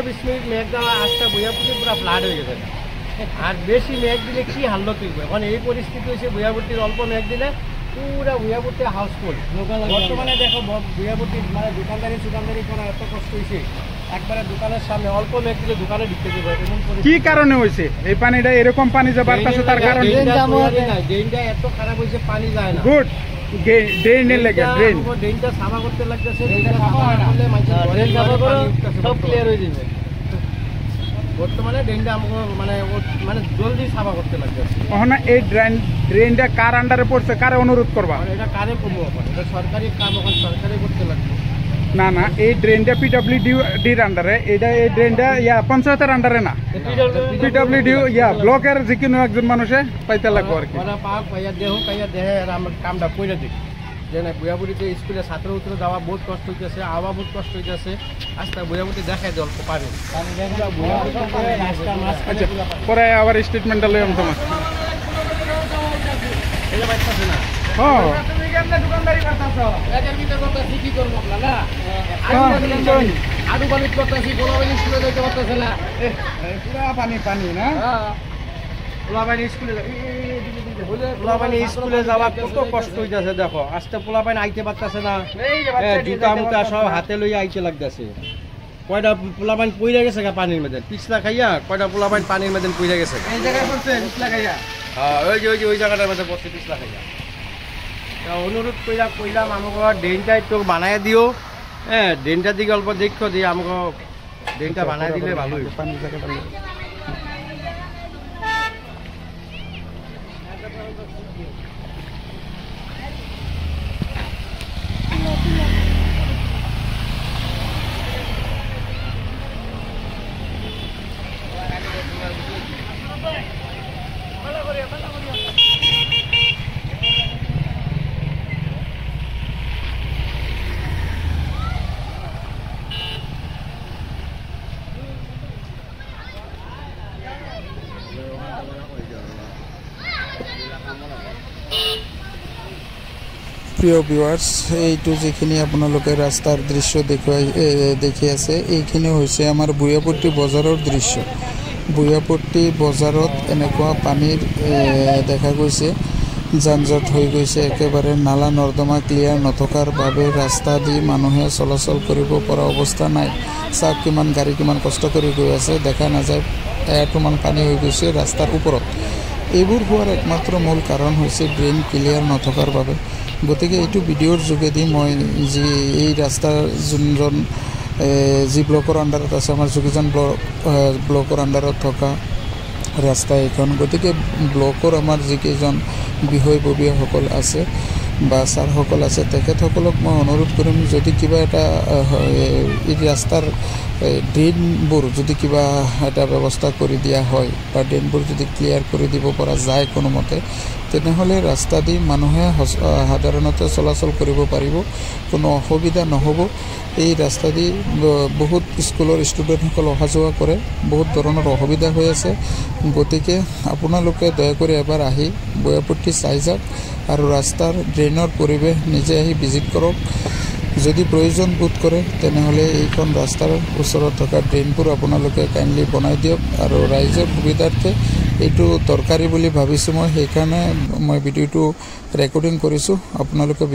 15-20 minute মেঘ দেওয়া আজটা বইয়াপুটি পুরো ফ্লাড হয়ে গেছে আর বেশি মেঘ দিলে কি হাল্লত হইব এখন এই পরিস্থিতি হয়েছে বইয়াপুটির অল্প মেঘ দিলে পুরা বইয়াপুটি হাউসফুল বর্তমানে দেখো বইয়াপুটির মানে দোকানদারি করা এত কষ্ট হয়েছে একবারে দোকানের সামনে অল্প মেঘ দিলে দোকানে ঢুকতে দেবে কি কারণে হয়েছে এই পানিটা এরকম পানি যে বাড়তেছে তার কারণ ড্রেনটা এত খারাপ হয়েছে পানি যায় না গুড ড্রেনের লাগে ড্রেনটা সাফা করতে লাগতেছে ড্রেনটা সাফা করলে সব ক্লিয়ার হয়ে যাবে বর্তমানে ড্রেনটা আমাকে মানে জলদি সাফা করতে লাগতেছে ওখানে এই ড্রেনটা কার আন্ডারে পড়ছে কারে অনুরোধ করবা এটা কারে করবো এটা সরকারি কাম এখন সরকারি করতে লাগবে না না এই ড্রেনটা পিডব্লিউডির আন্ডারে এটা এই ড্রেনটা পঞ্চায়েতের আন্ডারে না পিডব্লিউডি ব্লকের যে কোনো একজন মানুষে পাইতে লাগবে আর কি পাক পাইয়া দেহ কাইয়া দেহে আর আমরা কামটা করে দিই যে না বুয়াবুড়িতে স্কুলে ছাত্র উত্তর যাওয়া বহুত কষ্ট হইতেছে আওয়া বহুত কষ্ট হইতেছে আজকে বুয়াবুড়ি দেখাই দেয় অল্প পানি পরে আবার স্টেটমেন্টটা লই আমি তোমার এই বাচ্চাছে না দোকানদারি করতেছো এদের ভিতর করতেছি কি করবো না আলু বালু করতেছি গোলাবাড়ি স্কুলে যেতে পারতেছে না পুরা পানি না পোলাপাইন স্কুলে যাওয়া কত কষ্ট হইতেছে দেখো আজকে পোলাপাইন আইতে পারতেছে না জুতা মুতা সব হাতে লইয়া আইতে লাগতেছে কয়টা পোলাপাইন পইরা গেছে পানির মধ্যে পিছলা খাইয়া কয়টা পোলাপাইন পানির মধ্যে পইরা গেছে এই জায়গায় পড়ছে পিছলা খাইয়া ওই জায়গাটার মধ্যে পড়ছে পিছলা খাইয়া অনুরোধ কইলাম আমাকে ড্রেনটা একটু বানাই দিও হ্যাঁ ড্রেনটার দিকে অল্প দেখো দিয়ে আমাকে ড্রেনটা বানাই দিলে ভালো পানির জায়গাটা প্রিয় ভিউয়ার্স এইটো যিখিনি আপোনালোকে ৰাস্তাৰ দৃশ্য দেখি আছে এইখিনি হৈছে আমাৰ বুয়াপট্টি বজাৰৰ দৃশ্য বুয়াপট্টি বজাৰত এনেকুৱা পানীৰ দেখা গৈছে যানজট হৈ গৈছে একেবাৰে নালা নৰ্দমা ক্লিয়াৰ নথকাৰ বাবে ৰাস্তা দি মানুহে চলাচল কৰিব পৰা অৱস্থা নাই চাওক কিমান গাড়ী কিমান কষ্ট কৰি গৈ আছে দেখা নাযায় এটোমান পানী হৈ গৈছে ৰাস্তাৰ ওপৰত এইবোৰ হোৱাৰ একমাত্ৰ মূল কাৰণ হৈছে ড্ৰেইন ক্লিয়াৰ নথকাৰ বাবে গতিকে এইটো ভিডিঅ'ৰ যোগেদি মই যি এই ৰাস্তাৰ যোনজন যি ব্লকৰ আণ্ডাৰত আছে আমাৰ যোগীজন ব্লকৰ আণ্ডাৰত থকা ৰাস্তা এইখন গতিকে ব্লকৰ আমাৰ যিকেইজন বিষয়ববীয়াসকল আছে বা ছাৰসকল আছে তেখেতসকলক মই অনুৰোধ কৰিম যদি কিবা এটা এই ৰাস্তাৰ ড্ৰেইনবোৰ যদি কিবা এটা ব্যৱস্থা কৰি দিয়া হয় বা ড্ৰেইনবোৰ যদি ক্লিয়াৰ কৰি দিব পৰা যায় কোনোমতে তেনেহ'লে ৰাস্তা দি মানুহে সাধাৰণতে চলাচল কৰিব পাৰিব কোনো অসুবিধা নহ'ব এই ৰাস্তা দি বহুত স্কুলৰ ষ্টুডেণ্টসকল অহা যোৱা কৰে বহুত ধৰণৰ অসুবিধা হৈ আছে গতিকে আপোনালোকে দয়া কৰি এবাৰ আহি বুয়াপট্টি চাই যাওক আৰু ৰাস্তাৰ ড্ৰেইনৰ পৰিৱেশ নিজে আহি ভিজিট কৰক যদি প্ৰয়োজন বোধ কৰে তেনেহ'লে এইখন ৰাস্তাৰ ওচৰত থকা ড্ৰেইনবোৰ আপোনালোকে কাইণ্ডলি বনাই দিয়ক আৰু ৰাইজৰ সুবিধাৰ্থে এইটো দৰকাৰী বুলি ভাবিছোঁ মই সেইকাৰণে মই ভিডিঅ'টো ৰেকৰ্ডিং কৰিছোঁ আপোনালোকে